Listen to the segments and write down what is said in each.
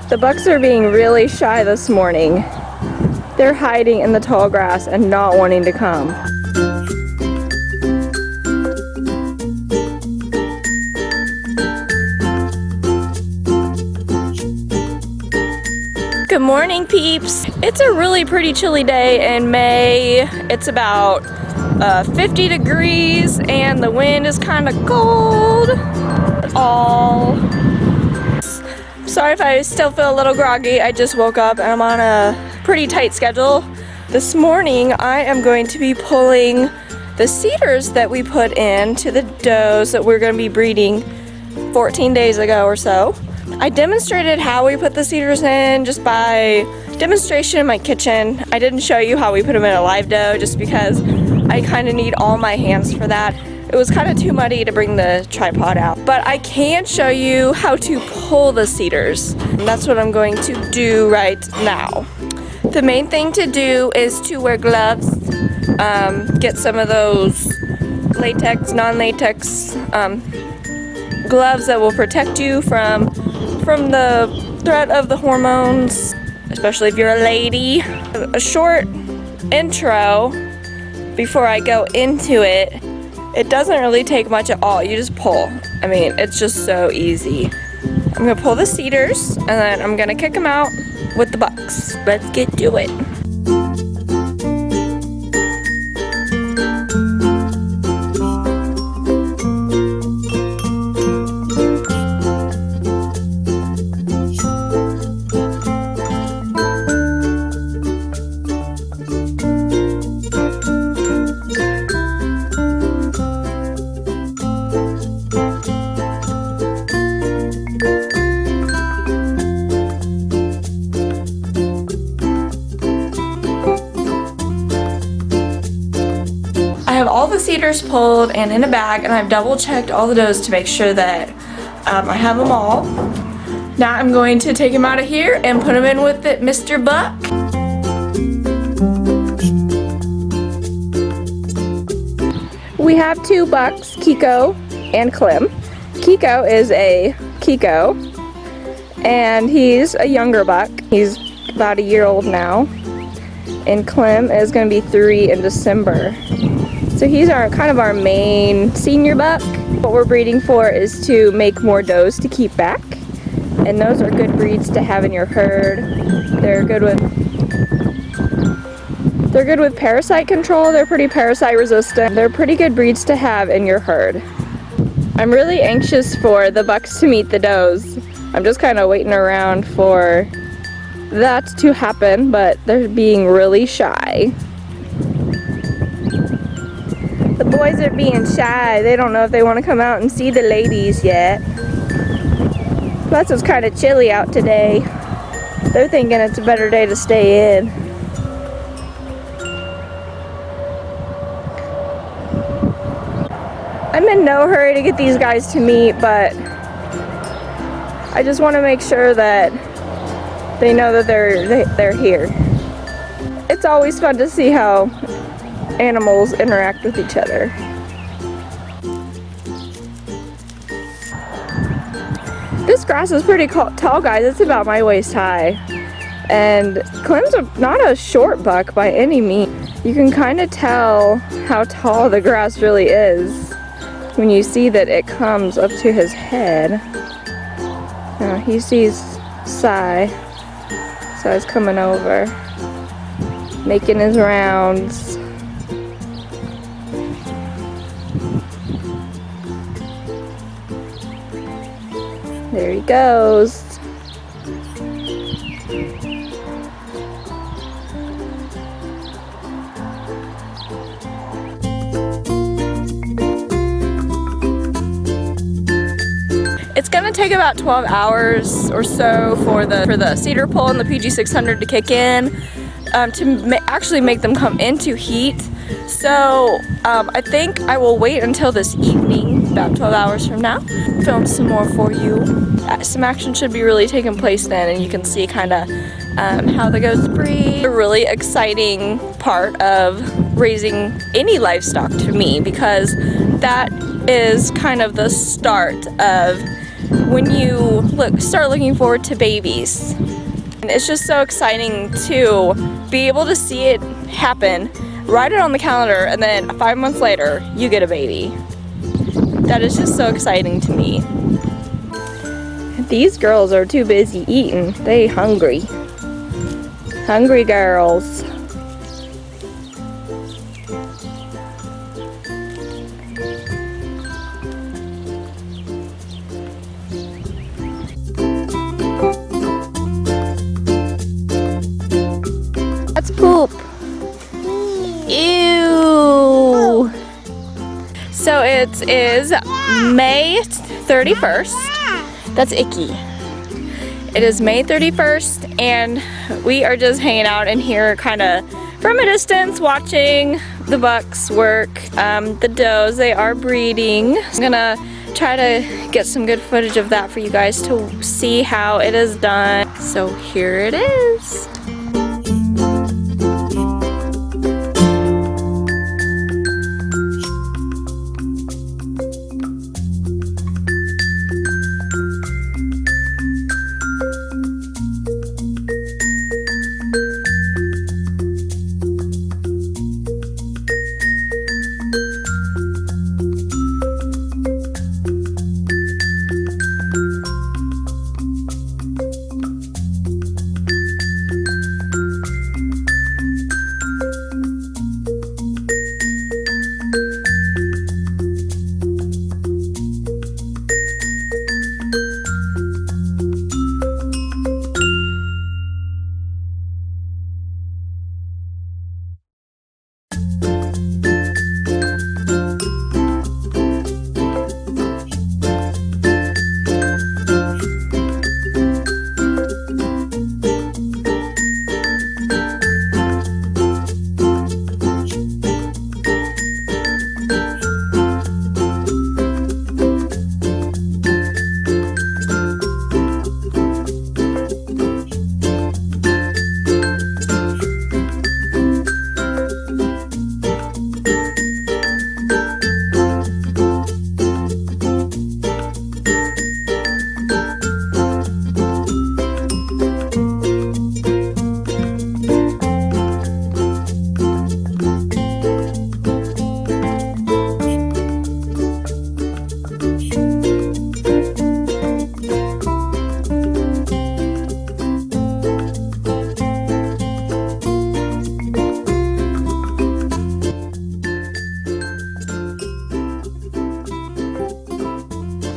The bucks are being really shy this morning. They're hiding in the tall grass and not wanting to come. Good morning, peeps. It's a really pretty chilly day in May. It's about 50 degrees and the wind is kind of cold. Sorry if I still feel a little groggy. I just woke up and I'm on a pretty tight schedule. This morning I am going to be pulling the cedars that we put into the does that we're going to be breeding 14 days ago or so. I demonstrated how we put the cedars in just by demonstration in my kitchen. I didn't show you how we put them in a live doe just because I kind of need all my hands for that. It was kind of too muddy to bring the tripod out. But I can show you how to pull the cedars. And that's what I'm going to do right now. The main thing to do is to wear gloves. Get some of those latex, non-latex gloves that will protect you from the threat of the hormones, especially if you're a lady. A short intro before I go into it. It doesn't really take much at all. You just pull. I mean, it's just so easy. I'm gonna pull the cedars and then I'm gonna kick them out with the bucks. Let's get to it. I have all the cedars pulled and in a bag, and I've double checked all the does to make sure that I have them all. Now I'm going to take them out of here and put them in with it, Mr. Buck. We have two bucks, Kiko and Clem. Kiko is a Kiko, and he's a younger buck. He's about a year old now, and Clem is going to be 3 in December. So he's kind of our main senior buck. What we're breeding for is to make more does to keep back. And those are good breeds to have in your herd. They're good with parasite control. They're pretty parasite resistant. They're pretty good breeds to have in your herd. I'm really anxious for the bucks to meet the does. I'm just kind of waiting around for that to happen, but they're being really shy. The boys are being shy. They don't know if they want to come out and see the ladies yet. Plus it's kind of chilly out today. They're thinking it's a better day to stay in. I'm in no hurry to get these guys to meet, but I just want to make sure that they know that they're here. It's always fun to see how animals interact with each other. This grass is pretty tall, guys. It's about my waist high. And Clem's not a short buck by any means. You can kind of tell how tall the grass really is when you see that it comes up to his head. Now he sees Sai. Sai's coming over, making his rounds. There he goes. It's gonna take about 12 hours or so for the cedar pull and the PG600 to kick in to actually make them come into heat. So I think I will wait until this evening, about 12 hours from now, film some more for you. Some action should be really taking place then, and you can see kind of how the goats breed. A really exciting part of raising any livestock to me, because that is kind of the start of when you start looking forward to babies. And it's just so exciting to be able to see it happen, write it on the calendar, and then 5 months later, you get a baby. That is just so exciting to me. These girls are too busy eating. They hungry. Hungry girls. That's poop. Ew. So it is May 31st. That's icky. It is May 31st and we are just hanging out in here kind of from a distance watching the bucks work. The does, they are breeding. I'm gonna try to get some good footage of that for you guys to see how it is done. So here it is.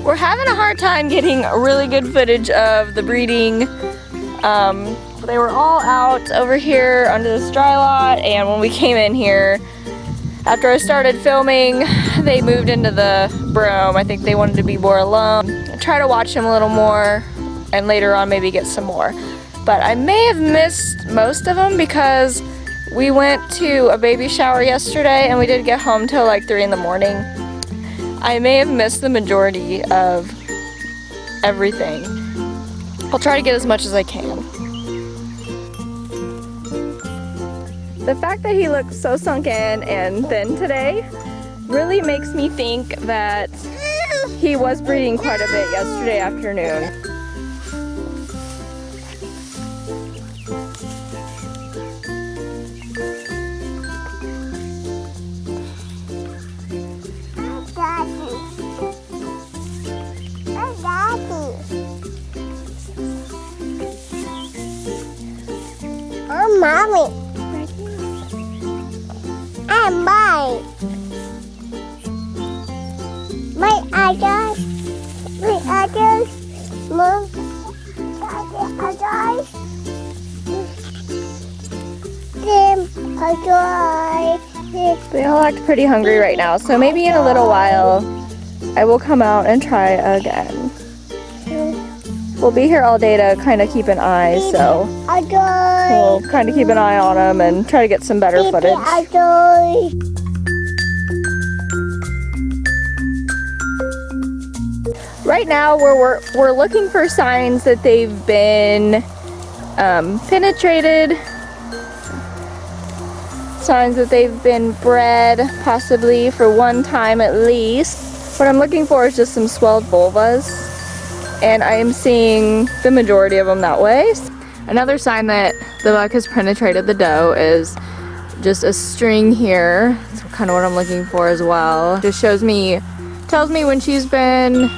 We're having a hard time getting really good footage of the breeding. They were all out over here under this dry lot, and when we came in here, after I started filming, they moved into the broom. I think they wanted to be more alone. I try to watch them a little more, and later on maybe get some more. But I may have missed most of them because we went to a baby shower yesterday, and we didn't get home till like 3 in the morning. I may have missed the majority of everything. I'll try to get as much as I can. The fact that he looks so sunken and thin today really makes me think that he was breeding quite a bit yesterday afternoon. Oh, Mommy. And my others, Mom, They all act pretty hungry right now, so maybe in a little while I will come out and try again. We'll be here all day to kind of keep an eye, so we'll kind of keep an eye on them and try to get some better footage. Right now we're looking for signs that they've been penetrated, signs that they've been bred possibly for one time at least. What I'm looking for is just some swelled vulvas. and I am seeing the majority of them that way. Another sign that the buck has penetrated the doe is just a string here. That's kind of what I'm looking for as well. Just tells me when she's been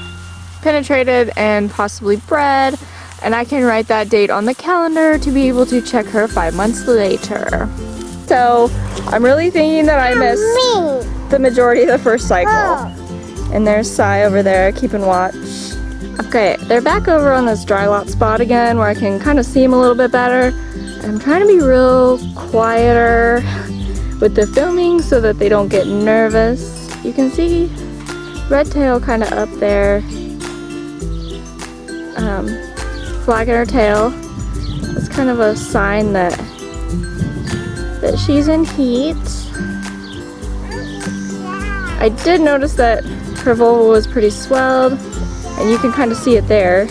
penetrated and possibly bred, and I can write that date on the calendar to be able to check her 5 months later. So I'm really thinking that I missed the majority of the first cycle. And there's Sai over there keeping watch. Okay, they're back over on this dry lot spot again where I can kind of see them a little bit better. I'm trying to be real quieter with the filming so that they don't get nervous. You can see red tail kind of up there, flagging her tail. It's kind of a sign that she's in heat. I did notice that her vulva was pretty swelled, and you can kind of see it there.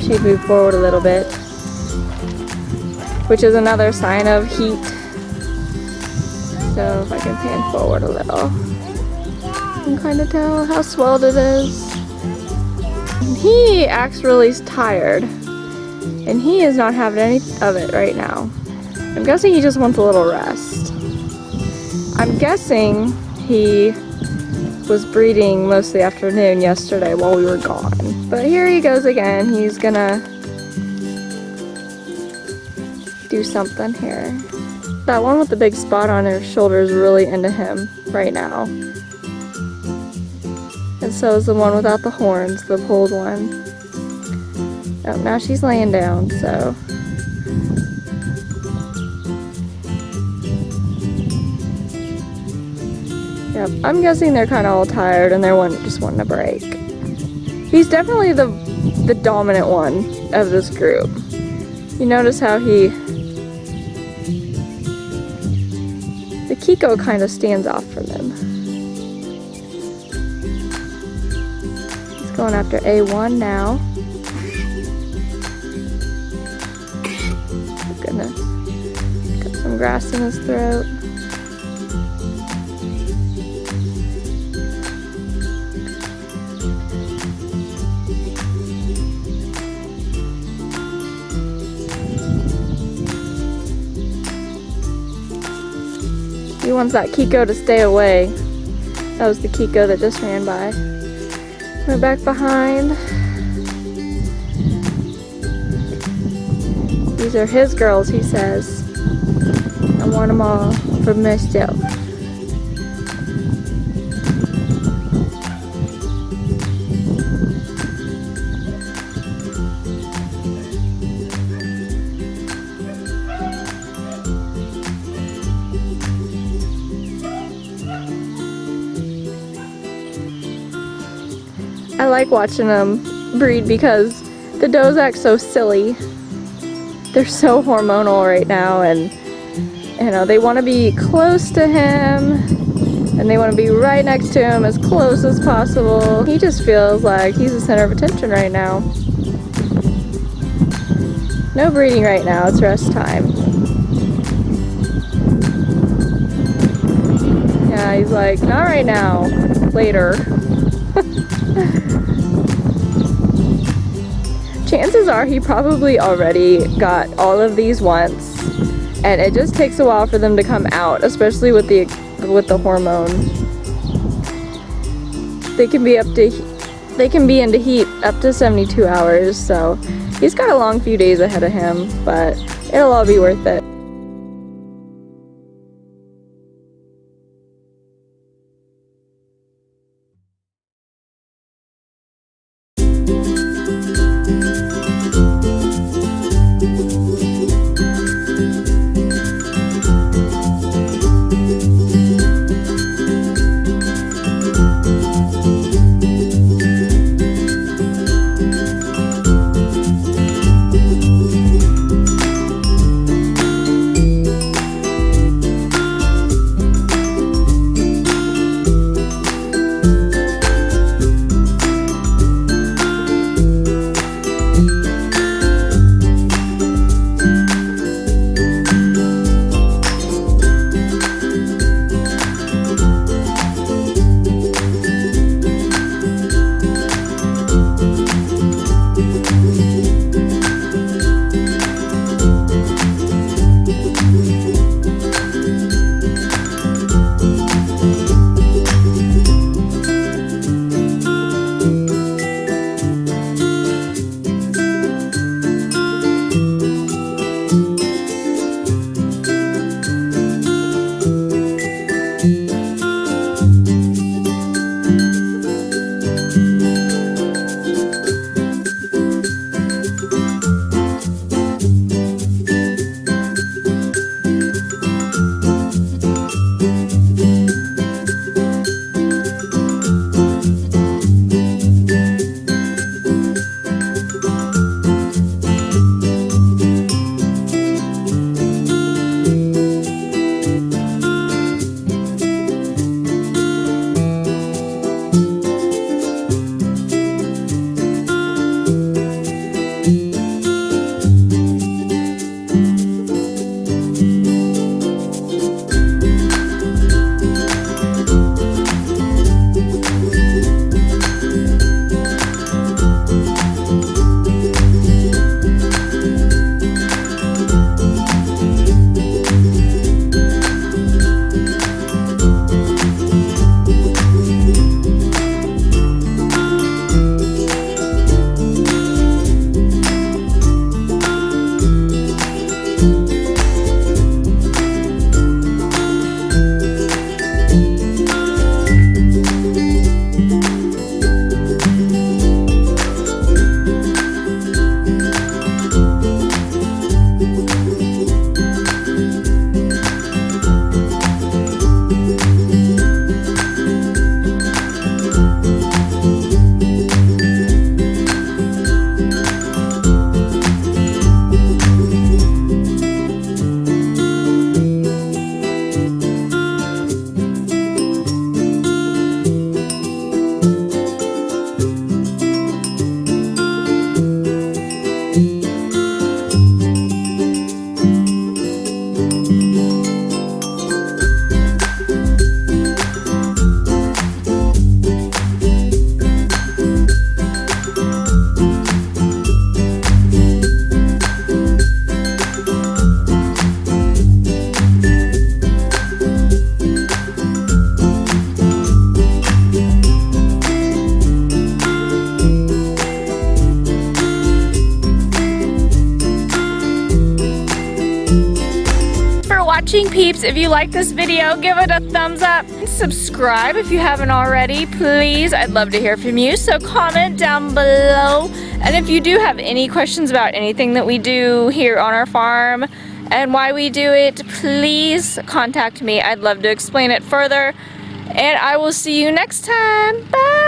She moved forward a little bit, which is another sign of heat. So if I can pan forward a little, you can kind of tell how swelled it is. And he acts really tired, and he is not having any of it right now. I'm guessing he just wants a little rest. I'm guessing he was breeding most of the afternoon yesterday while we were gone. But here he goes again. He's gonna do something here. That one with the big spot on her shoulder is really into him right now. And so is the one without the horns, the pulled one. Oh, now she's laying down, so. Yep, I'm guessing they're kind of all tired and they're just wanting a break. He's definitely the dominant one of this group. You notice how the Kiko kind of stands off from him. He's going after A1 now. Oh goodness. Got some grass in his throat. He wants that Kiko to stay away. That was the Kiko that just ran by. Went back behind. These are his girls, he says. I want them all for myself. I like watching them breed because the does act so silly. They're so hormonal right now, and you know, they want to be close to him and they want to be right next to him as close as possible. He just feels like he's the center of attention right now. No breeding right now, it's rest time. Yeah, he's like, not right now, later. Chances are he probably already got all of these once, and it just takes a while for them to come out, especially with the hormone. They can be into heat up to 72 hours, so he's got a long few days ahead of him, but it'll all be worth it. watching, peeps. If you like this video, give it a thumbs up and subscribe if you haven't already, please. I'd love to hear from you, so comment down below. And if you do have any questions about anything that we do here on our farm and why we do it, please contact me. I'd love to explain it further. And I will see you next time. Bye!